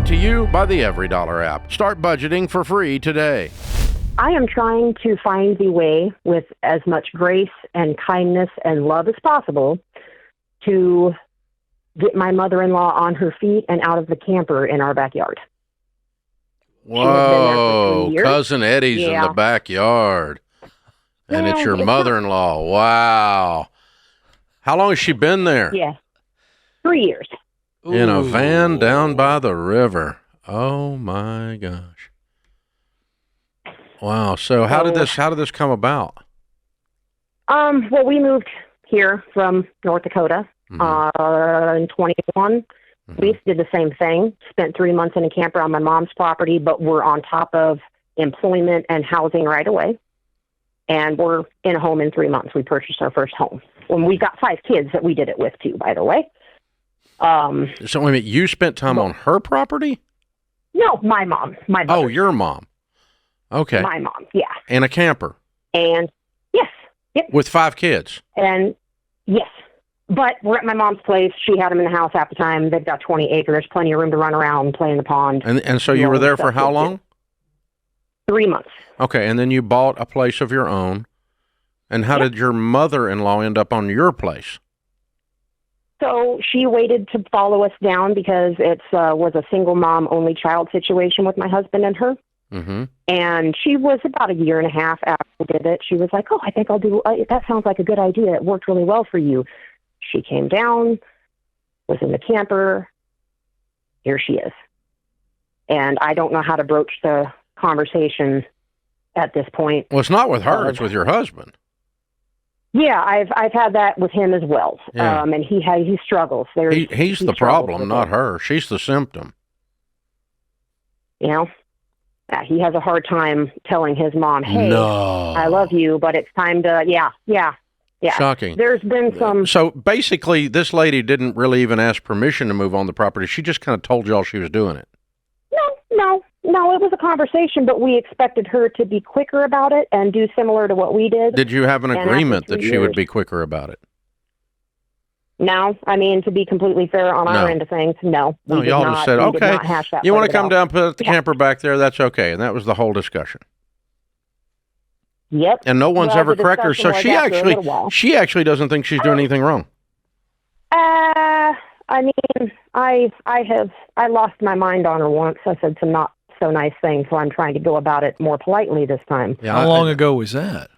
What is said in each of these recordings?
Brought to you by the Every Dollar app. Start budgeting for free today. I am trying to find the way with as much grace and kindness and love as possible to get my mother-in-law on her feet and out of the camper in our backyard. Whoa, Cousin Eddie's in the backyard. And it's your mother-in-law. Wow. How long has she been there? Yeah, 3 years. In a van down by the river. Oh, my gosh. Wow. So how did this come about? Well, we moved here from North Dakota in 21. We did the same thing. Spent 3 months in a camper on my mom's property, but we're on top of employment and housing right away. And we're in a home in 3 months. We purchased our first home. And we got 5 kids that we did it with too, by the way. So wait a minute, you spent time on her property? No, my mom. My mother. Oh, your mom. Okay. My mom, yeah. And a camper. And yes. Yep. With 5 kids. And yes. But we're at my mom's place. She had them in the house half the time. They've got 20 acres, plenty of room to run around and play in the pond. And so you were there for how long? 3 months. Okay, and then you bought a place of your own. And how did your mother-in-law end up on your place? So she waited to follow us down because it was a single mom, only child situation with my husband and her. Mm-hmm. And she was about a year and a half after we did it. She was like, oh, I think I'll do, that sounds like a good idea. It worked really well for you. She came down, was in the camper. Here she is. And I don't know how to broach the conversation at this point. Well, it's not with her, it's with your husband. Yeah, I've had that with him as well. Yeah. And he struggles. He's the problem, not her. She's the symptom. You know? Yeah, he has a hard time telling his mom, hey, I love you, but it's time to, yeah. Shocking. There's been some... So basically, this lady didn't really even ask permission to move on the property. She just kind of told y'all she was doing it. No, it was a conversation, but we expected her to be quicker about it and do similar to what we did. Did you have an agreement that she would be quicker about it? No, I mean, to be completely fair on our end of things, no. No, y'all just said, okay, you want to come down, put the camper back there, that's okay. And that was the whole discussion. Yep. And no one's ever corrected her. So she actually doesn't think she's doing anything wrong. I mean, I lost my mind on her once. I said some not so nice things, so I'm trying to go about it more politely this time. Yeah, how long ago was that?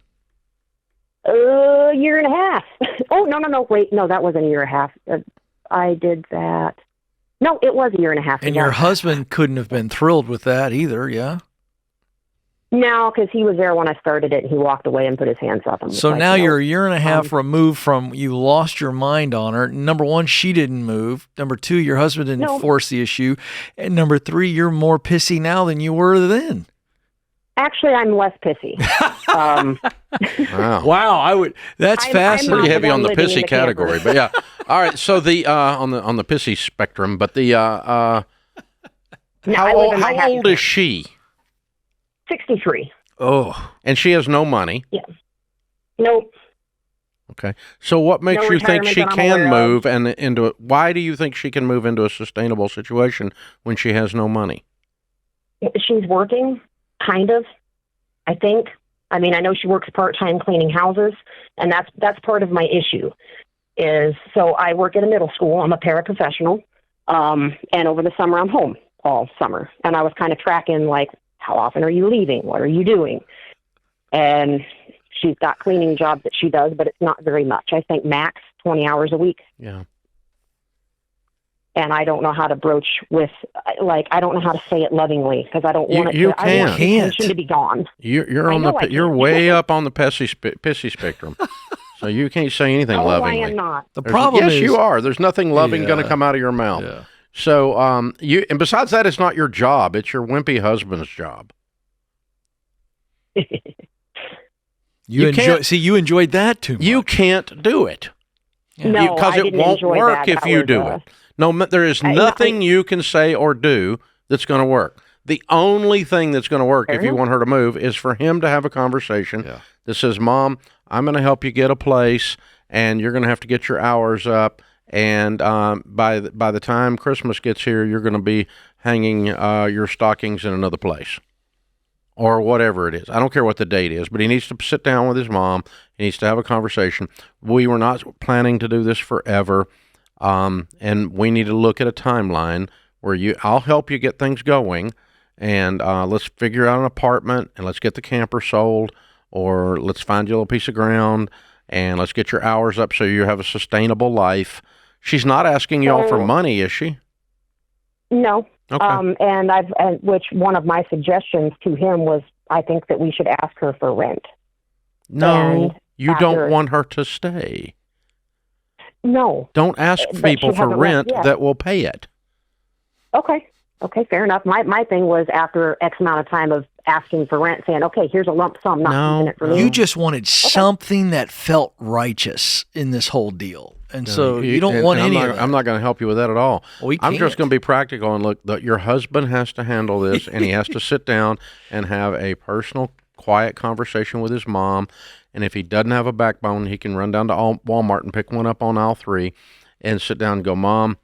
A year and a half. Oh, no, wait, no, that wasn't a year and a half. I did that. No, it was a year and a half. And your husband couldn't have been thrilled with that either, yeah? No, because he was there when I started it, and he walked away and put his hands up. So now you're a year and a half removed from you lost your mind on her. Number one, she didn't move. Number two, your husband didn't force the issue. And number three, you're more pissy now than you were then. Actually, I'm less pissy. Wow, that's fascinating. Pretty heavy on the pissy category, but yeah. All right, so the on the pissy spectrum, but the how old is she? 63. Oh, and she has no money. Yeah. Nope. Okay. So what makes you think she can move and into it? Why do you think she can move into a sustainable situation when she has no money? She's working, kind of, I think. I mean, I know she works part-time cleaning houses, and that's part of my issue. So I work at a middle school. I'm a paraprofessional, and over the summer I'm home all summer. And I was kind of tracking, like, how often are you leaving? What are you doing? And she's got cleaning jobs that she does, but it's not very much. I think max 20 hours a week. Yeah. And I don't know how to broach with, like, I don't know how to say it lovingly because I don't want it to. I want the attention to be gone. You're way up on the pissy spectrum, so you can't say anything lovingly. I am not. The problem is, yes, you are. There's nothing loving going to come out of your mouth. Yeah. So, and besides that, it's not your job. It's your wimpy husband's job. you enjoyed that too much. You can't do it. Yeah. No, because it won't work if you do it. No, there is nothing you can say or do that's going to work. The only thing that's going to work if you want her to move is for him to have a conversation that says, Mom, I'm going to help you get a place, and you're going to have to get your hours up. And by the time Christmas gets here, you're going to be hanging your stockings in another place or whatever it is. I don't care what the date is, but he needs to sit down with his mom. He needs to have a conversation. We were not planning to do this forever, and we need to look at a timeline where I'll help you get things going, and let's figure out an apartment, and let's get the camper sold, or let's find you a little piece of ground, and let's get your hours up so you have a sustainable life. She's not asking y'all for money, is she? No. Okay. Which one of my suggestions to him was, I think that we should ask her for rent. No, you don't want her to stay. No. Don't ask people for rent that will pay it. Okay, fair enough. My thing was after X amount of time of asking for rent, saying, okay, here's a lump sum, not using it for me. You just wanted something that felt righteous in this whole deal. And so you don't want any of that. I'm not going to help you with that at all. Well, I'm just going to be practical and look, your husband has to handle this, and he has to sit down and have a personal, quiet conversation with his mom. And if he doesn't have a backbone, he can run down to Walmart and pick one up on aisle 3 and sit down and go, Mom,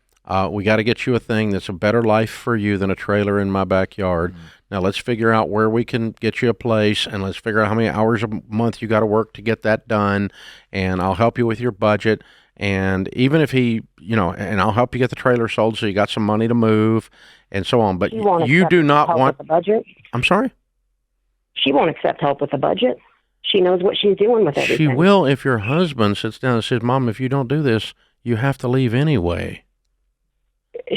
we got to get you a thing that's a better life for you than a trailer in my backyard. Mm-hmm. Now let's figure out where we can get you a place, and let's figure out how many hours a month you got to work to get that done. And I'll help you with your budget. And even if he, and I'll help you get the trailer sold so you got some money to move and so on. But you do not want the budget. I'm sorry? She won't accept help with the budget. She knows what she's doing with everything. She will if your husband sits down and says, Mom, if you don't do this, you have to leave anyway.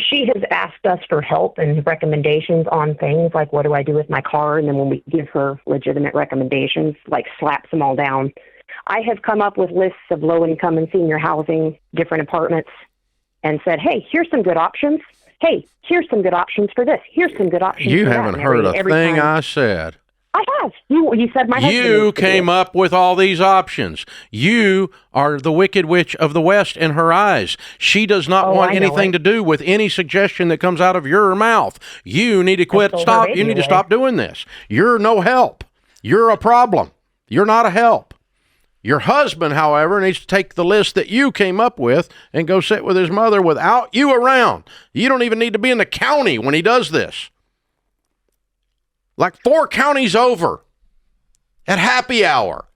She has asked us for help and recommendations on things like, what do I do with my car? And then when we give her legitimate recommendations, like slaps them all down. I have come up with lists of low-income and senior housing, different apartments, and said, hey, here's some good options. Hey, here's some good options for this. Here's some good options for that. You haven't heard a thing I said. I have. You said my husband. You came up with all these options. You are the wicked witch of the West in her eyes. She does not want anything to do with any suggestion that comes out of your mouth. You need to quit. Stop. You need to stop doing this. You're no help. You're a problem. You're not a help. Your husband, however, needs to take the list that you came up with and go sit with his mother without you around. You don't even need to be in the county when he does this. Like 4 counties over at happy hour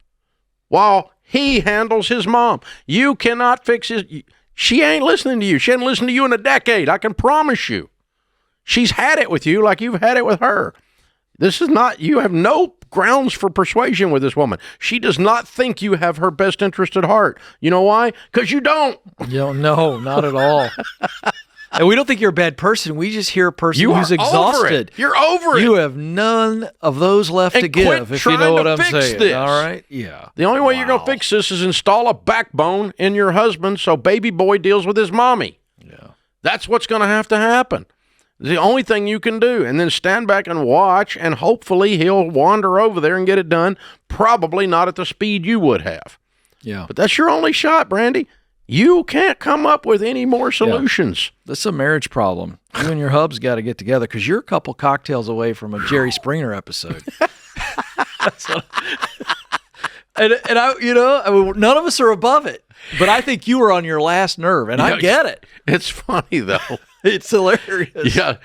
while he handles his mom. You cannot fix she ain't listening to you. She hasn't listened to you in a decade. I can promise you. She's had it with you like you've had it with her. This is not, you have no grounds for persuasion with this woman. She does not think you have her best interest at heart. You know why? Because you don't. No, not at all. And we don't think you're a bad person. We just hear a person who's exhausted. You're over it. You have none of those left to give, if you know what I'm saying. This. All right? Yeah. The only way you're going to fix this is install a backbone in your husband so baby boy deals with his mommy. Yeah. That's what's going to happen. The only thing you can do, and then stand back and watch, and hopefully he'll wander over there and get it done, probably not at the speed you would have. Yeah. But that's your only shot, Brandy. You can't come up with any more solutions. Yeah. This is a marriage problem. You and your hub's got to get together because you're a couple cocktails away from a Jerry Springer episode. And none of us are above it, but I think you were on your last nerve, and I get it. It's funny, though. It's hilarious. Yeah.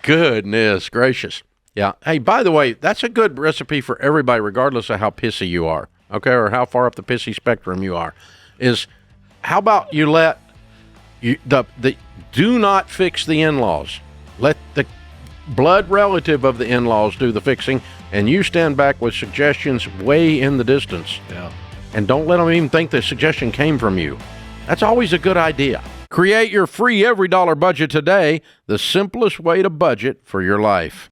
Goodness gracious. Yeah. Hey, by the way, that's a good recipe for everybody, regardless of how pissy you are, okay, or how far up the pissy spectrum you are, is how about you do not fix the in-laws. Let the blood relative of the in-laws do the fixing, and you stand back with suggestions way in the distance. Yeah. And don't let them even think the suggestion came from you. That's always a good idea. Create your free every dollar budget today, the simplest way to budget for your life.